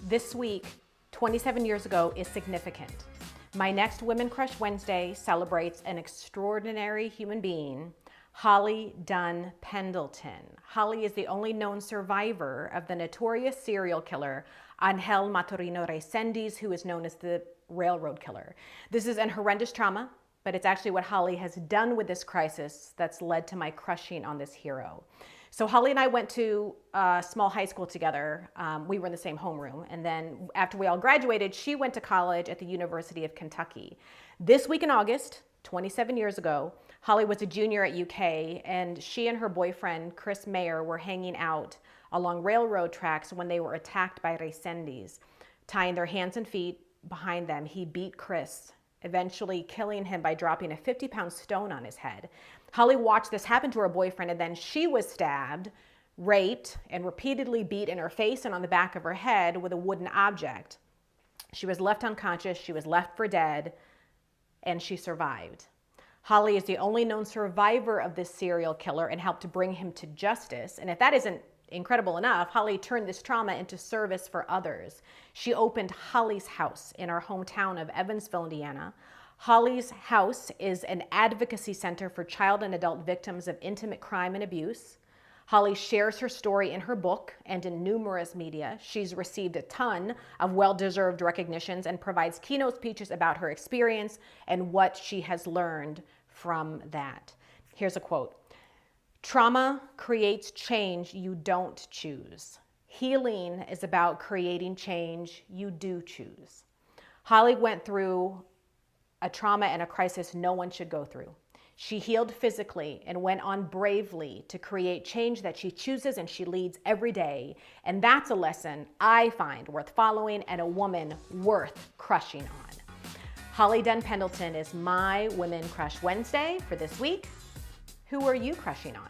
This week, 27 years ago, is significant. My next Women Crush Wednesday celebrates an extraordinary human being, Holly Dunn Pendleton. Holly is the only known survivor of the notorious serial killer Angel Maturino Resendiz, who is known as the Railroad Killer. This is an horrendous trauma, but it's actually what Holly has done with this crisis that's led to my crushing on this hero. So Holly and I went to a small high school together. We were in the same homeroom. And then after we all graduated, she went to college at the University of Kentucky. This week in August, 27 years ago, Holly was a junior at UK, and she and her boyfriend, Chris Mayer, were hanging out along railroad tracks when they were attacked by Resendiz. Tying their hands and feet behind them, he beat Chris, eventually killing him by dropping a 50-pound stone on his head. Holly watched this happen to her boyfriend, and then she was stabbed, raped, and repeatedly beat in her face and on the back of her head with a wooden object. She was left unconscious, she was left for dead, and she survived. Holly is the only known survivor of this serial killer and helped to bring him to justice. And if that isn't incredible enough, Holly turned this trauma into service for others. She opened Holly's House in our hometown of Evansville, Indiana. Holly's House is an advocacy center for child and adult victims of intimate crime and abuse. Holly shares her story in her book and in numerous media. She's received a ton of well-deserved recognitions and provides keynote speeches about her experience and what she has learned from that. Here's a quote. "Trauma creates change you don't choose. Healing is about creating change you do choose." Holly went through a trauma and a crisis no one should go through. She healed physically and went on bravely to create change that she chooses and she leads every day. And that's a lesson I find worth following and a woman worth crushing on. Holly Dunn Pendleton is my Women Crush Wednesday for this week. Who are you crushing on?